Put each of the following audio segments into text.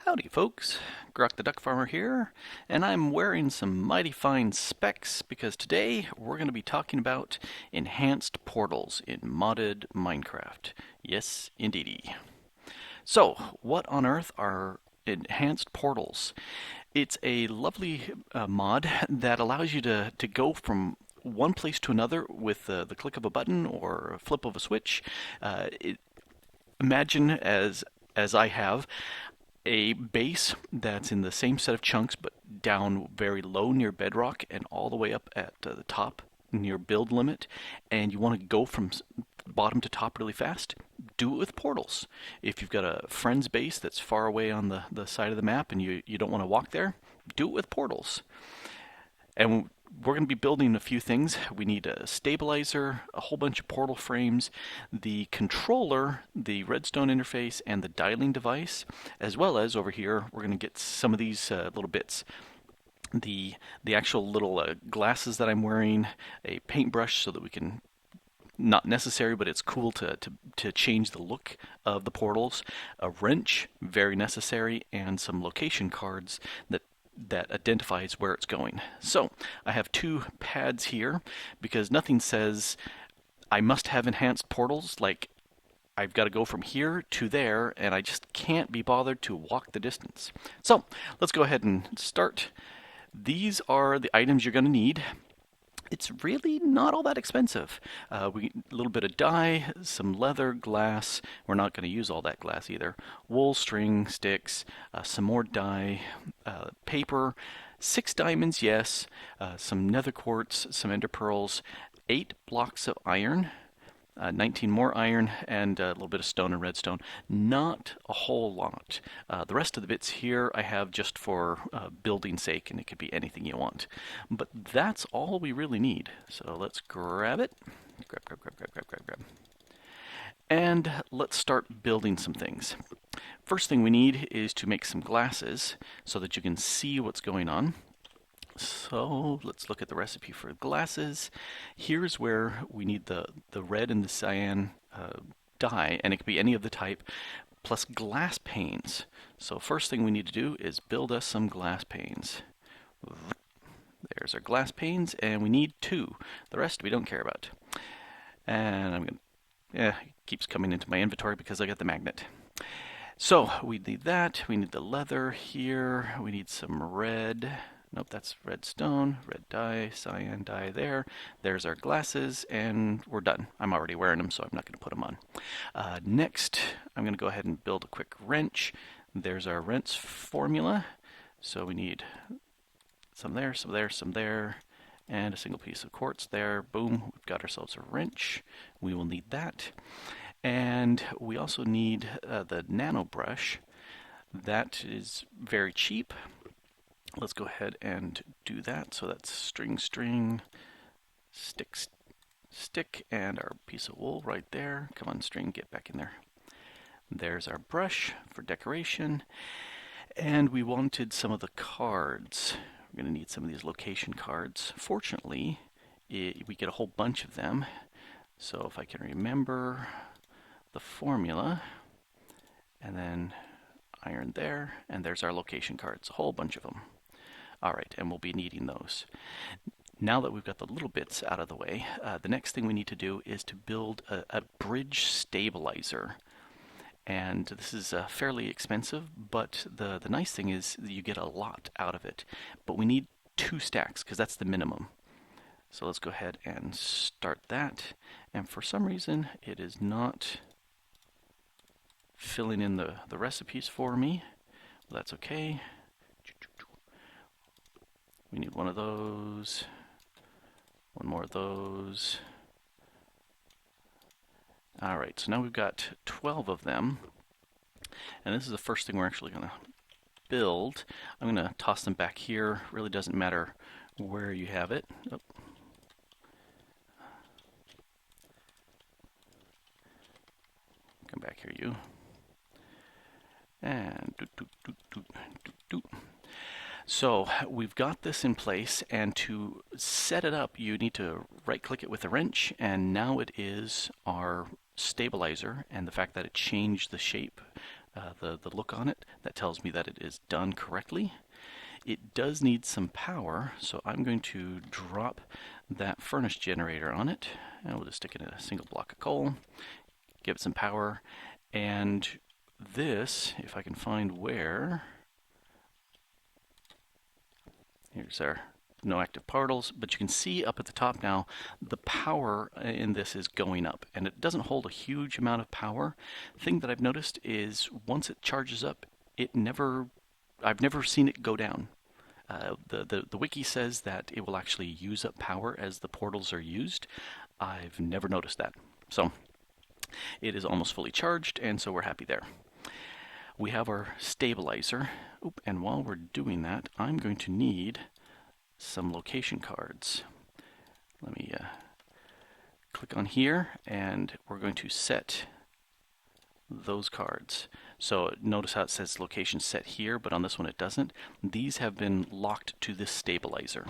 Howdy folks, Grok the Duck Farmer here, and I'm wearing some mighty fine specs because today we're going to be talking about enhanced portals in modded Minecraft. Yes, indeedy. So, what on earth are enhanced portals? It's a lovely mod that allows you to go from one place to another with the click of a button or a flip of a switch. Imagine as I have a base that's in the same set of chunks but down very low near bedrock and all the way up at the top near build limit, and you want to go from bottom to top really fast, do it with portals. If you've got a friend's base that's far away on the side of the map and you don't want to walk there, do it with portals. And we're going to be building a few things. We need a stabilizer, a whole bunch of portal frames, the controller, the redstone interface, and the dialing device, as well as over here, we're going to get some of these little bits. The actual little glasses that I'm wearing, a paintbrush so that we can, not necessary, but it's cool to change the look of the portals, a wrench, very necessary, and some location cards that identifies where it's going. So I have two pads here because nothing says I must have enhanced portals like I've got to go from here to there and I just can't be bothered to walk the distance. So let's go ahead and start. These are the items you're going to need. It's really not all that expensive. A little bit of dye, some leather, glass. We're not going to use all that glass either. Wool, string, sticks, some more dye, paper, 6 diamonds, yes, some nether quartz, some ender pearls, 8 blocks of iron, 19 more iron, and a little bit of stone and redstone. Not a whole lot. The rest of the bits here I have just for building sake, and it could be anything you want. But that's all we really need. So let's grab it. Grab. And let's start building some things. First thing we need is to make some glasses so that you can see what's going on. So let's look at the recipe for glasses. Here's where we need the red and the cyan dye, and it can be any of the type, plus glass panes. So first thing we need to do is build us some glass panes. There's our glass panes, and we need 2. The rest we don't care about. And I'm going to, it keeps coming into my inventory because I got the magnet. So we need that. We need the leather here. We need some red. Nope, that's redstone, red dye, cyan dye there. There's our glasses, and we're done. I'm already wearing them, so I'm not going to put them on. Next, I'm going to go ahead and build a quick wrench. There's our wrench formula. So we need some there, some there, some there, and a single piece of quartz there. Boom, we've got ourselves a wrench. We will need that. And we also need the nano brush. That is very cheap. Let's go ahead and do that. So that's string, stick, and our piece of wool right there. Come on, string, get back in there. There's our brush for decoration. And we wanted some of the cards. We're going to need some of these location cards. Fortunately, we get a whole bunch of them. So if I can remember the formula, and then iron there, and there's our location cards, a whole bunch of them. All right, and we'll be needing those. Now that we've got the little bits out of the way, the next thing we need to do is to build a bridge stabilizer. And this is fairly expensive, but the nice thing is you get a lot out of it. But we need 2 stacks, because that's the minimum. So let's go ahead and start that. And for some reason, it is not filling in the recipes for me. Well, that's okay. We need one of those, one more of those. All right, so now we've got 12 of them. And this is the first thing we're actually going to build. I'm going to toss them back here. Really doesn't matter where you have it. Oh. Come back here, you. And So we've got this in place, and to set it up, you need to right-click it with a wrench, and now it is our stabilizer, and the fact that it changed the shape the look on it. That tells me that it is done correctly. It does need some power, so I'm going to drop that furnace generator on it, and we'll just stick it in a single block of coal, give it some power, and this, if I can find where, here's our no active portals, but you can see up at the top now the power in this is going up, and it doesn't hold a huge amount of power. The thing that I've noticed is once it charges up, I've never seen it go down. The wiki says that it will actually use up power as the portals are used. I've never noticed that. So it is almost fully charged, and so we're happy there. We have our stabilizer. Oop, and while we're doing that, I'm going to need some location cards. Let me click on here, and we're going to set those cards. So notice how it says location set here, but on this one it doesn't. These have been locked to this stabilizer.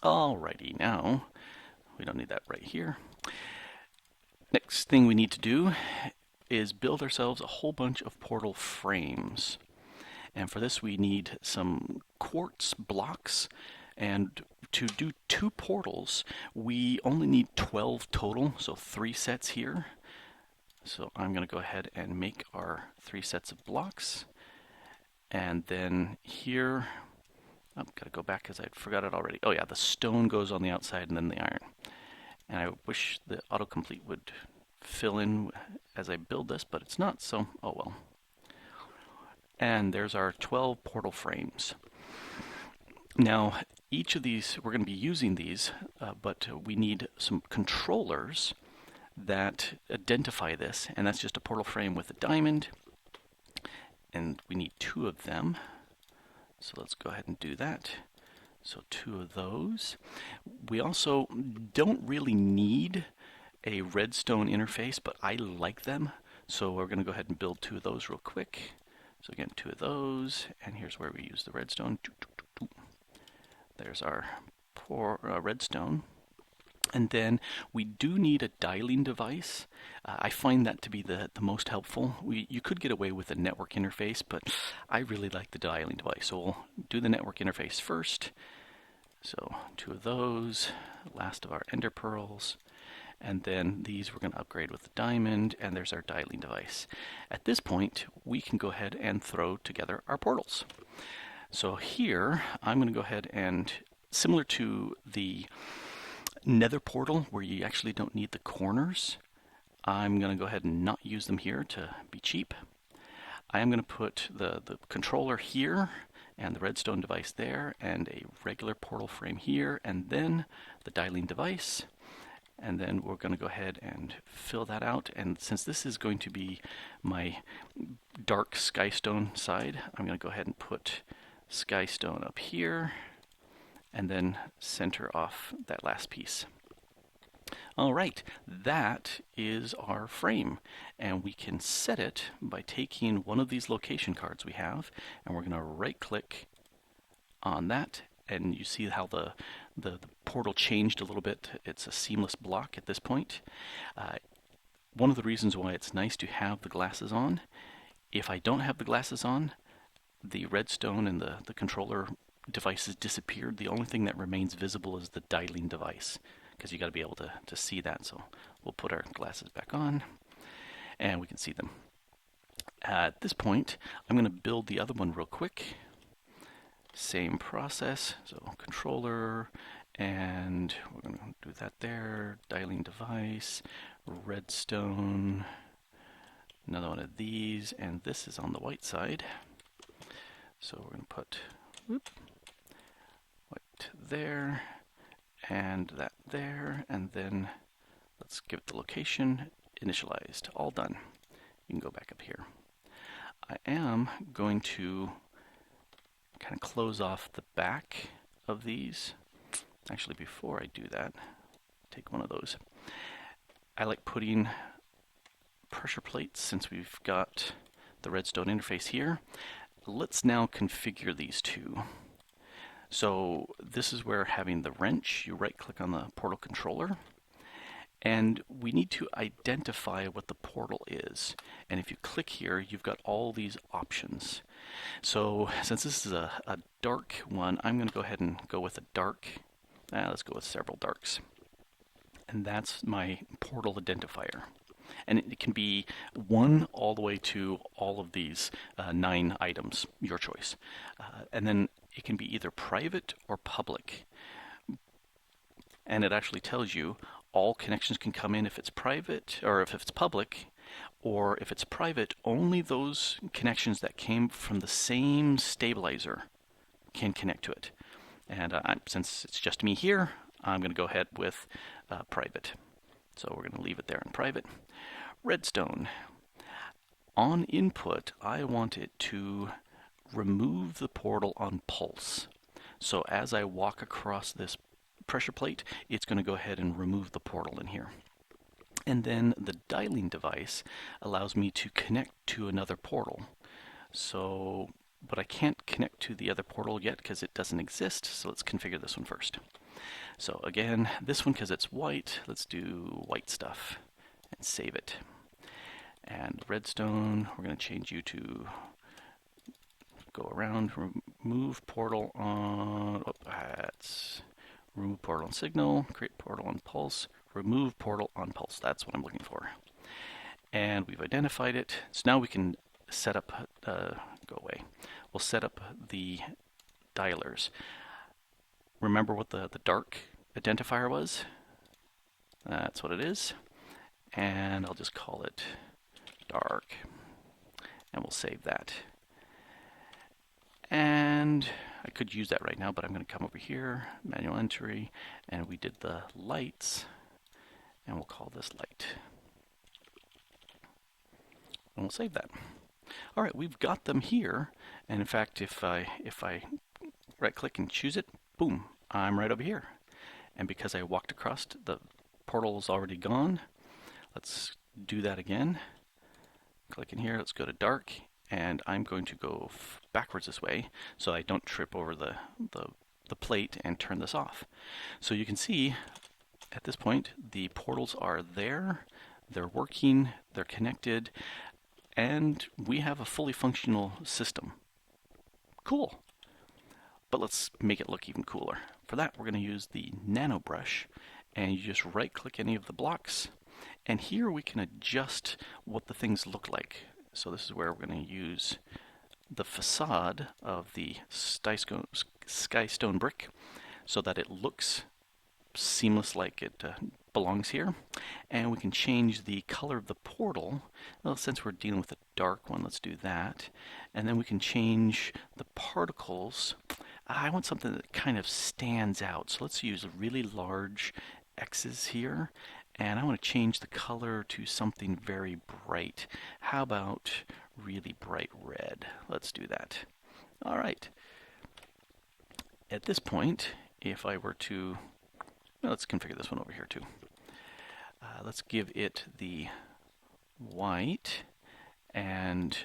Alrighty, now we don't need that right here. Next thing we need to do is build ourselves a whole bunch of portal frames. And for this we need some quartz blocks, and to do 2 portals we only need 12 total, so 3 sets here. So I'm going to go ahead and make our 3 sets of blocks, and then here, I've got to go back because I forgot it already. Oh yeah, the stone goes on the outside and then the iron. And I wish the autocomplete would fill in as I build this, but it's not, so oh well. And there's our 12 portal frames. Now, each of these, we're going to be using these, but we need some controllers that identify this, and that's just a portal frame with a diamond, and we need 2 of them. So let's go ahead and do that. So 2 of those. We also don't really need a redstone interface, but I like them, so we're going to go ahead and build 2 of those real quick. So again, 2 of those, and here's where we use the redstone. There's our redstone. And then we do need a dialing device. I find that to be the most helpful. You could get away with a network interface, but I really like the dialing device. So we'll do the network interface first. So 2 of those, last of our ender pearls. And then these we're going to upgrade with the diamond, and there's our dialing device. At this point, we can go ahead and throw together our portals. So here, I'm going to go ahead and, similar to the Nether portal, where you actually don't need the corners, I'm going to go ahead and not use them here to be cheap. I am going to put the controller here, and the redstone device there, and a regular portal frame here, and then the dialing device. And then we're going to go ahead and fill that out. And since this is going to be my dark skystone side, I'm going to go ahead and put skystone up here, and then center off that last piece. All right, that is our frame, and we can set it by taking one of these location cards we have, and we're going to right-click on that, and you see how the portal changed a little bit. It's a seamless block at this point. One of the reasons why it's nice to have the glasses on, if I don't have the glasses on, the redstone and the controller devices disappeared. The only thing that remains visible is the dialing device, because you got to be able to see that. So we'll put our glasses back on, and we can see them. At this point, I'm going to build the other one real quick. Same process, so controller, and we're going to do that there. Dialing device, redstone, another one of these, and this is on the white side. So we're going to put white there, and that there, and then let's give it the location, initialized, all done. You can go back up here. I am going to kind of close off the back of these. Actually, before I do that, take one of those. I like putting pressure plates since we've got the redstone interface here. Let's now configure these 2. So this is where having the wrench, you right click on the portal controller, And we need to identify what the portal is. And if you click here, you've got all these options. So since this is a dark one, I'm going to go ahead and go with a dark. Let's go with several darks. And that's my portal identifier. And it can be one all the way to all of these 9 items, your choice. And then it can be either private or public. And it actually tells you all connections can come in if it's private, or if it's public, or if it's private, only those connections that came from the same stabilizer can connect to it. And since it's just me here, I'm going to go ahead with private. So we're going to leave it there in private. Redstone. On input, I want it to remove the portal on pulse. So as I walk across this pressure plate, it's going to go ahead and remove the portal in here. And then the dialing device allows me to connect to another portal. So, but I can't connect to the other portal yet because it doesn't exist, so let's configure this one first. So again, this one, because it's white, let's do white stuff and save it. And redstone, we're going to change you to go around, remove portal on, that's remove portal on signal, create portal on pulse, remove portal on pulse. That's what I'm looking for. And we've identified it. So now we can set up, go away. We'll set up the dialers. Remember what the dark identifier was? That's what it is. And I'll just call it dark. And we'll save that. And I could use that right now, but I'm going to come over here, manual entry, and we did the lights, and we'll call this light. And we'll save that. All right, we've got them here, and in fact, if I right-click and choose it, boom, I'm right over here. And because I walked across, the portal's already gone. Let's do that again. Click in here, let's go to dark, and I'm going to go backwards this way so I don't trip over the plate and turn this off. So you can see at this point the portals are there, they're working, they're connected, and we have a fully functional system. Cool. But let's make it look even cooler. For that, we're going to use the nano brush, and you just right click any of the blocks, and here we can adjust what the things look like. So this is where we're going to use the facade of the skystone brick so that it looks seamless, like it belongs here. And we can change the color of the portal. Well, since we're dealing with a dark one, let's do that. And then we can change the particles. I want something that kind of stands out. So let's use really large X's here. And I want to change the color to something very bright. How about really bright red? Let's do that. All right. At this point, if I were to, well, let's configure this one over here too. Let's give it the white, and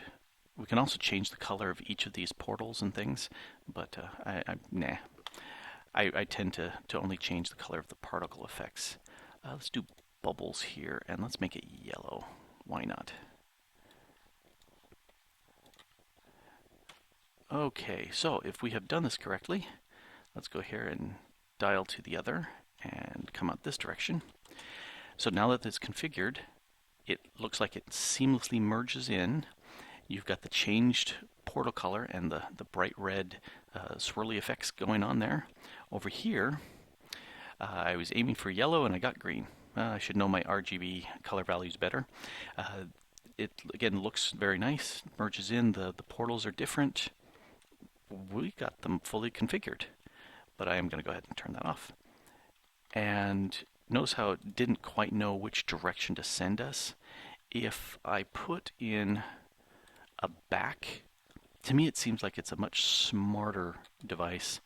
we can also change the color of each of these portals and things, but I tend to only change the color of the particle effects. Let's do bubbles here, and let's make it yellow. Why not? Okay, so if we have done this correctly, let's go here and dial to the other and come out this direction. So now that it's configured, it looks like it seamlessly merges in. You've got the changed portal color and the bright red swirly effects going on there. Over here, I was aiming for yellow and I got green. I should know my RGB color values better. It again looks very nice, merges in, the portals are different. We got them fully configured, but I am going to go ahead and turn that off. And notice how it didn't quite know which direction to send us. If I put in a back, to me it seems like it's a much smarter device.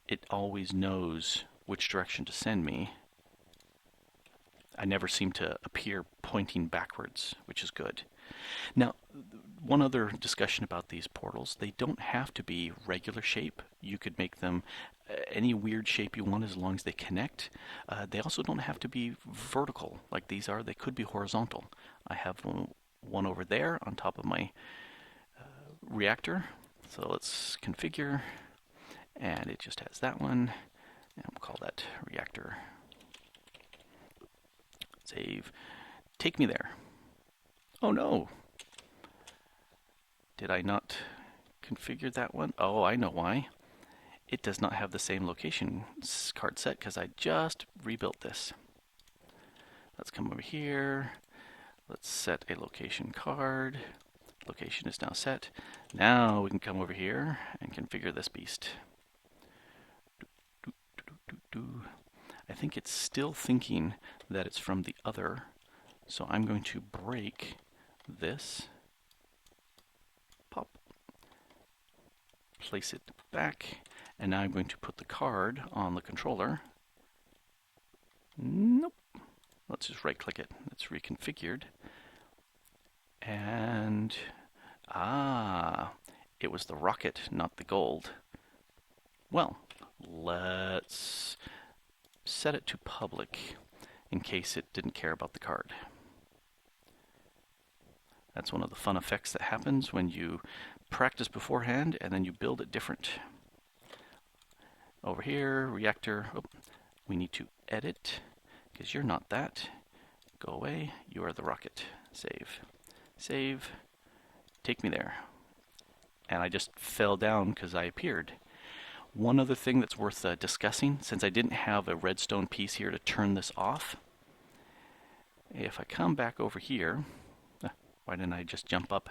It always knows which direction to send me. I never seem to appear pointing backwards, which is good. Now, one other discussion about these portals. They don't have to be regular shape. You could make them any weird shape you want as long as they connect. They also don't have to be vertical like these are. They could be horizontal. I have one over there on top of my reactor. So let's configure, and it just has that one, and we'll call that reactor. Save. Take me there. Oh no! Did I not configure that one? Oh, I know why. It does not have the same location card set because I just rebuilt this. Let's come over here. Let's set a location card. Location is now set. Now we can come over here and configure this beast. I think it's still thinking that it's from the other, so I'm going to break this. Pop. Place it back, and now I'm going to put the card on the controller. Nope. Let's just right click it. It's reconfigured. And it was the rocket, not the gold. Well, let's set it to public in case it didn't care about the card. That's one of the fun effects that happens when you practice beforehand and then you build it different. Over here, reactor. Oh, we need to edit because you're not that. Go away. You are the rocket. Save. Save. Take me there. And I just fell down because I appeared. One other thing that's worth discussing, since I didn't have a redstone piece here to turn this off, if I come back over here, why didn't I just jump up?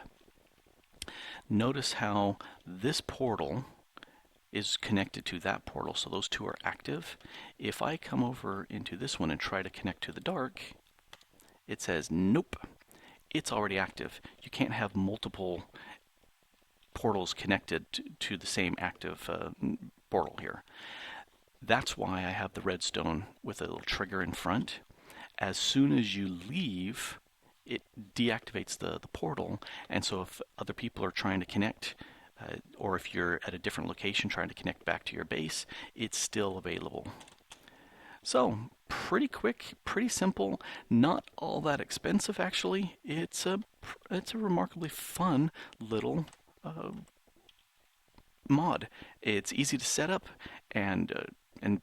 Notice how this portal is connected to that portal, so those two are active. If I come over into this one and try to connect to the dark, it says nope, it's already active. You can't have multiple portals connected to the same active portal here. That's why I have the redstone with a little trigger in front. As soon as you leave, it deactivates the portal, and so if other people are trying to connect, or if you're at a different location trying to connect back to your base, it's still available. So, pretty quick, pretty simple, not all that expensive actually. It's a remarkably fun little mod. It's easy to set up, and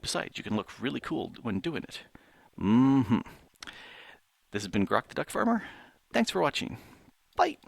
besides, you can look really cool when doing it. This has been Grok the Duck Farmer. Thanks for watching. Bye!